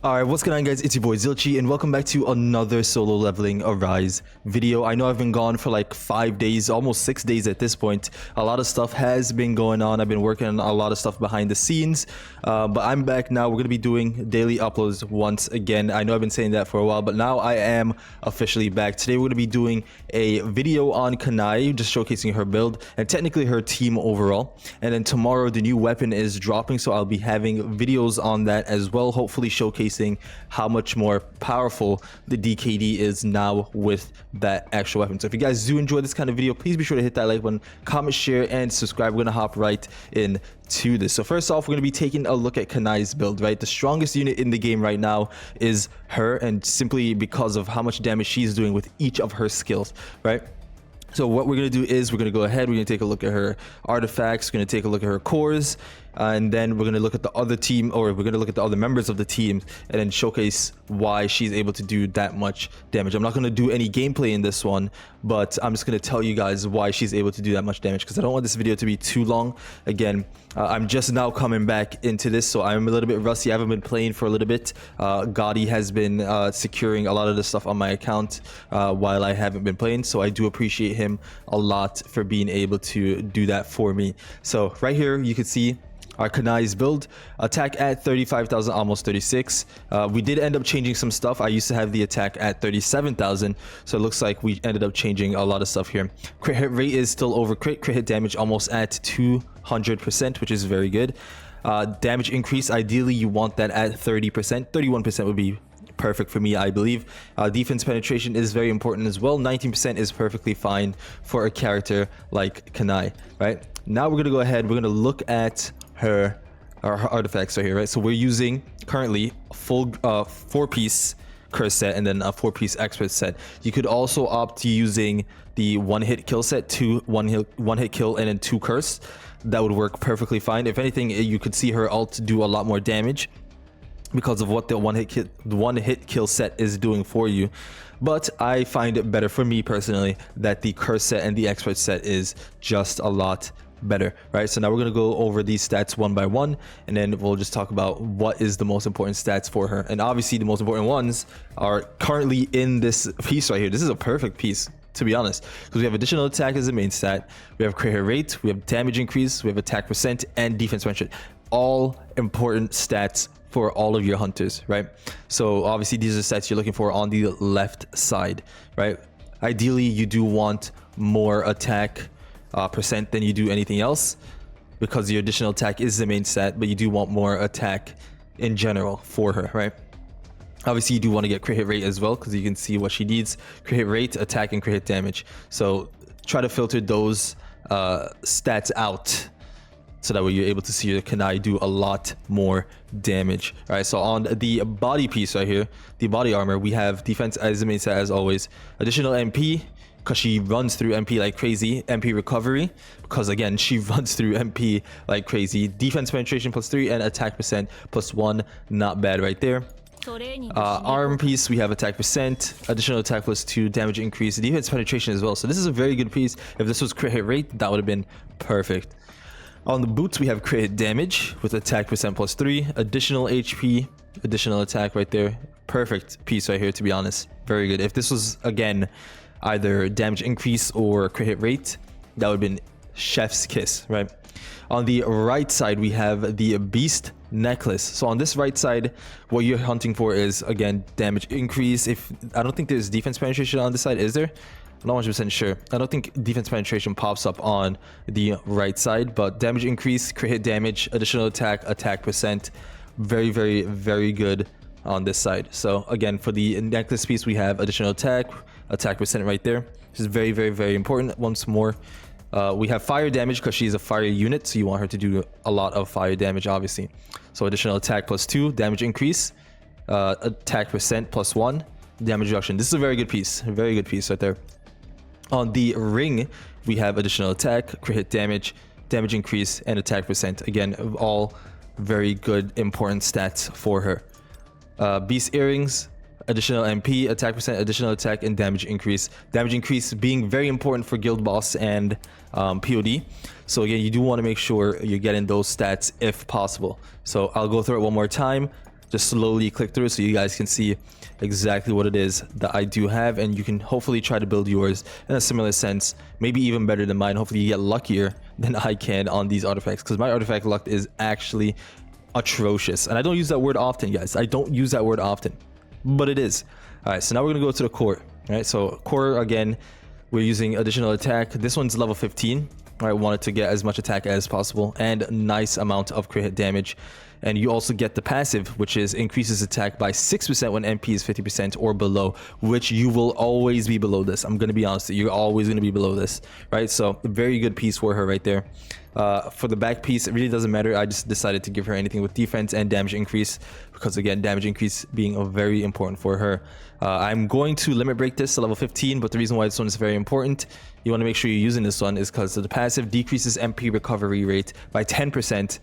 Alright, what's going on guys, it's your boy Zilchi and welcome back to another solo leveling Arise video. I know I've been gone for like 5 days, almost 6 days at this point. A lot of stuff has been going on. I've been working on a lot of stuff behind the scenes, but I'm back now. We're going to be doing daily uploads once again. I know I've been saying that for a while, but now I am officially back. Today we're going to be doing a video on Kanae, just showcasing her build and technically her team overall. And then tomorrow the new weapon is dropping, so I'll be having videos on that as well, hopefully showcasing how much more powerful the DKD is now with that actual weapon. So if you guys do enjoy this kind of video, please be sure to hit that like button, comment, share, and subscribe. We're gonna hop right into this. So first off, we're gonna be taking a look at Kanae's build, right? The strongest unit in the game right now is her, and simply because of how much damage she's doing with each of her skills, right? So what we're going to do is we're going to go ahead, we're going to take a look at her artifacts, we're going to take a look at her cores, and then we're going to look at the other team, or we're going to look at the other members of the team and then showcase why she's able to do that much damage. I'm not going to do any gameplay in this one, but I'm just going to tell you guys why she's able to do that much damage, because I don't want this video to be too long. Again, I'm just now coming back into this, so I'm a little bit rusty. I haven't been playing for a little bit. Gotti has been securing a lot of the stuff on my account while I haven't been playing, so I do appreciate him a lot for being able to do that for me. So right here you can see our Kanae's build. Attack at 35,000, almost 36. We did end up changing some stuff. I used to have the attack at 37,000, so it looks like we ended up changing a lot of stuff here. Crit hit rate is still over crit hit damage almost at 200%, which is very good. Damage increase, ideally you want that at 30%. 31% would be perfect for me, I believe. Defense penetration is very important as well. 19% is perfectly fine for a character like Kanae, right? Now we're gonna go ahead, we're gonna look at her artifacts right here, right? So we're using currently a full 4-piece curse set and then a 4-piece expert set. You could also opt to using the one-hit kill set, one hit kill and then 2 curse. That would work perfectly fine. If anything, you could see her ult do a lot more damage because of what the one hit kill set is doing for you. But I find it better, for me personally, that the curse set and the expert set is just a lot better, right? So now we're going to go over these stats one by one, and then we'll just talk about what is the most important stats for her. And obviously the most important ones are currently in this piece right here. This is a perfect piece, to be honest, because we have additional attack as the main stat, we have crit hit rate, we have damage increase, we have attack percent, and defense penetration. All important stats for all of your hunters, right? So obviously these are stats you're looking for on the left side, right? Ideally you do want more attack percent than you do anything else, because your additional attack is the main stat, but you do want more attack in general for her, right? Obviously you do want to get crit hit rate as well, because you can see what she needs: crit hit rate, attack, and crit hit damage. So try to filter those stats out, so that way you're able to see your Kanae do a lot more damage. All right, so on the body piece right here, the body armor, we have defense as the main stat as always, additional MP, because she runs through MP like crazy, MP recovery, because again she runs through MP like crazy, defense penetration +3, and attack percent +1. Not bad right there. Arm piece, we have attack percent, additional attack +2, damage increase, defense penetration as well. So this is a very good piece. If this was crit hit rate, that would have been perfect. On the boots, we have crit hit damage with attack percent +3, additional HP, additional attack right there. Perfect piece right here, to be honest. Very good. If this was, again, either damage increase or crit hit rate, that would have been chef's kiss, right? On the right side, we have the beast necklace. So on this right side, what you're hunting for is, again, damage increase. I don't think there's defense penetration on this side, is there? I'm not 100% sure. I don't think defense penetration pops up on the right side, but damage increase, crit hit damage, additional attack, attack percent, very, very, very good on this side. So again, for the necklace piece, we have additional attack percent right there. This is very, very, very important. Once more, we have fire damage because she's a fire unit, so you want her to do a lot of fire damage, obviously. So additional attack +2, damage increase, attack percent +1, damage reduction. This is a very good piece right there. On the ring, we have additional attack, crit hit damage, damage increase, and attack percent. Again, all very good, important stats for her. Beast earrings, additional MP, attack percent, additional attack, and damage increase. Damage increase being very important for guild boss and POD. So again, you do want to make sure you're getting those stats if possible. So I'll go through it one more time. just slowly click through so you guys can see exactly what it is that I do have, and you can hopefully try to build yours in a similar sense, maybe even better than mine. Hopefully you get luckier than I can on these artifacts, because my artifact luck is actually atrocious, and I don't use that word often, guys. I don't use that word often, but it is. All right, so now we're gonna go to the core. All right, so core, again, we're using additional attack. This one's level 15. I wanted to get as much attack as possible and a nice amount of crit hit damage. And you also get the passive, which is increases attack by 6% when MP is 50% or below, which you will always be below this. I'm going to be honest, you're always going to be below this, right? So very good piece for her right there. For the back piece, it really doesn't matter. I just decided to give her anything with defense and damage increase, because again, damage increase being very important for her. I'm going to limit break this to level 15, but the reason why this one is very important, you want to make sure you're using this one, is because the passive decreases MP recovery rate by 10%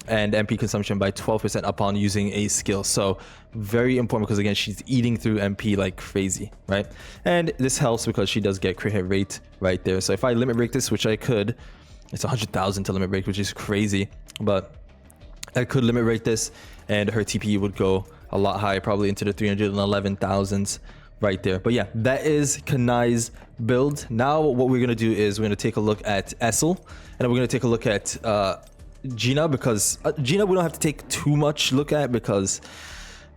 and MP consumption by 12% upon using a skill. So very important, because again, she's eating through MP like crazy, right? And this helps because she does get crit hit rate right there. So if I limit break this, which I could, it's 100,000 to limit break, which is crazy, but I could limit break this and her TP would go a lot higher, probably into the 311,000s right there. But yeah, that is Kanae's build. Now what we're going to do is we're going to take a look at Esil, and we're going to take a look at Gina, because Gina we don't have to take too much look at, because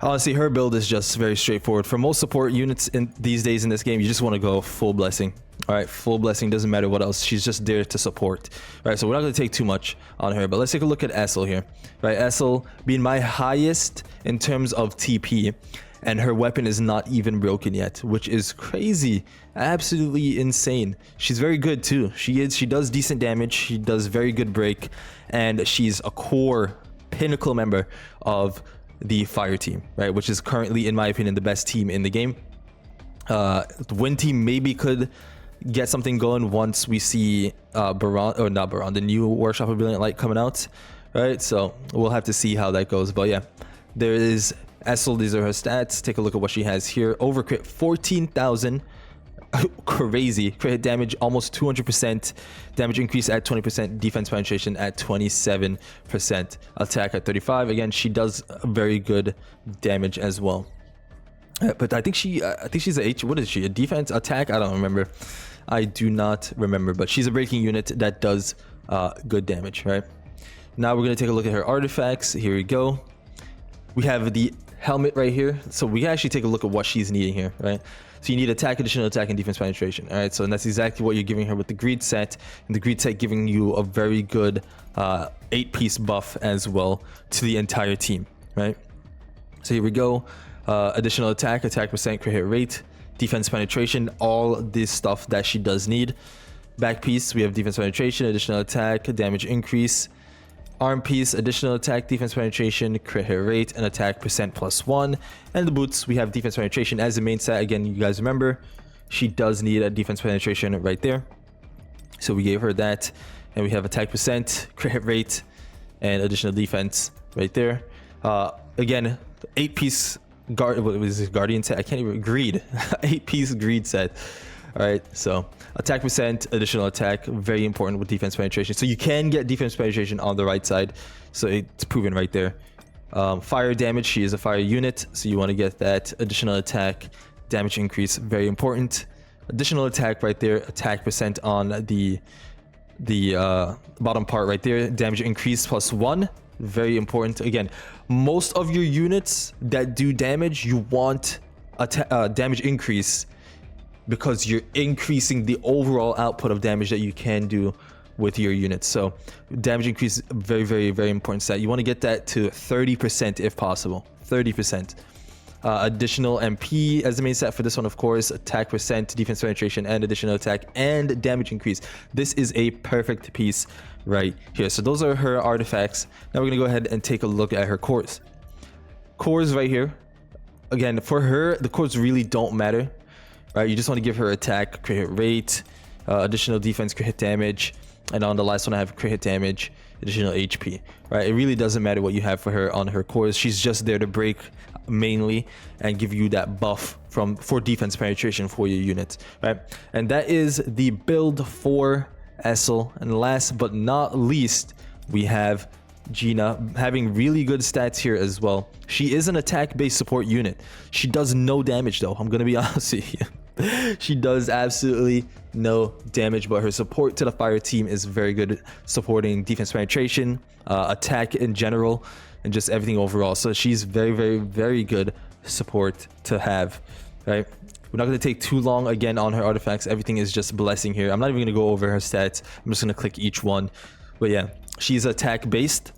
honestly her build is just very straightforward. For most support units in these days in this game, you just want to go full blessing. All right, full blessing, doesn't matter what else, she's just there to support. All right, so we're not going to take too much on her, but let's take a look at Esil here. Right, Esil being my highest in terms of TP, and her weapon is not even broken yet, which is crazy, absolutely insane. She's very good too. She does decent damage, she does very good break, and she's a core pinnacle member of the fire team, right, which is currently, in my opinion, the best team in the game. The win team maybe could get something going once we see Baron, or not Baron, the new Workshop of Brilliant Light coming out, right? So we'll have to see how that goes. But yeah, there is Esil. These are her stats. Take a look at what she has here. Overcrit 14,000, crazy. Crit hit damage almost 200%, damage increase at 20%, defense penetration at 27%, attack at 35. Again, she does very good damage as well. But I think she's a H. What is she? A defense, attack? I don't remember. I do not remember. But she's a breaking unit that does good damage, right? Now we're gonna take a look at her artifacts. Here we go. We have the helmet right here. So we can actually take a look at what she's needing here, right? So you need attack, additional attack, and defense penetration. All right. So and that's exactly what you're giving her with the greed set, and the greed set giving you a very good 8-piece buff as well to the entire team, right? So here we go. Additional attack percent, crit hit rate, defense penetration, all this stuff that she does need. Back piece, we have defense penetration, additional attack, damage increase. Arm piece, additional attack, defense penetration, crit hit rate, and attack percent +1. And the boots, we have defense penetration as the main set. Again, you guys remember, she does need a defense penetration right there, so we gave her that. And we have attack percent, crit hit rate, and additional defense right there. Again, 8-piece what was this guardian set? I can't even greed. 8-piece greed set. All right, so attack percent, additional attack, very important with defense penetration. So you can get defense penetration on the right side, so it's proven right there. Fire damage, she is a fire unit, so you want to get that additional attack, damage increase, very important. Additional attack right there, attack percent on the bottom part right there, damage increase +1. Very important. Again, most of your units that do damage, you want a damage increase, because you're increasing the overall output of damage that you can do with your units. So damage increase, very, very, very important stat. You want to get that to 30% if possible. 30%. Additional MP as the main stat for this one, of course. Attack percent, defense penetration, and additional attack and damage increase. This is a perfect piece right here. So those are her artifacts. Now we're gonna go ahead and take a look at her cores. Cores right here. Again, for her, the cores really don't matter, right? You just want to give her attack, crit hit rate, additional defense, crit hit damage, and on the last one I have crit hit damage, additional HP, right? It really doesn't matter what you have for her on her cores. She's just there to break mainly and give you that buff for defense penetration for your units, right? And that is the build for Esil. And last but not least, we have Gina, having really good stats here as well. She is an attack-based support unit. She does no damage though. I'm gonna be honest with you. She does absolutely no damage, but her support to the fire team is very good, supporting defense penetration, attack in general, and just everything overall. So she's very good support to have, right? We're not going to take too long again on her artifacts. Everything is just blessing here. I'm not even going to go over her stats. I'm just going to click each one. But yeah, she's attack based.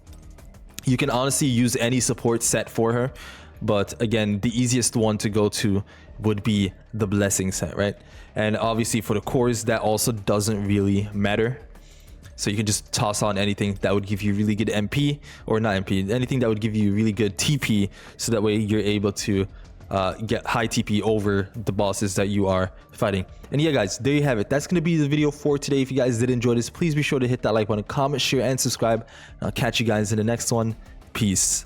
You can honestly use any support set for her, but again, the easiest one to go to would be the blessing set, right? And obviously for the cores, that also doesn't really matter. So you can just toss on anything that would give you really good MP, or not MP, anything that would give you really good TP, so that way you're able to get high TP over the bosses that you are fighting. And yeah guys, there you have it. That's going to be the video for today. If you guys did enjoy this, please be sure to hit that like button, comment, share, and subscribe. I'll catch you guys in the next one. Peace.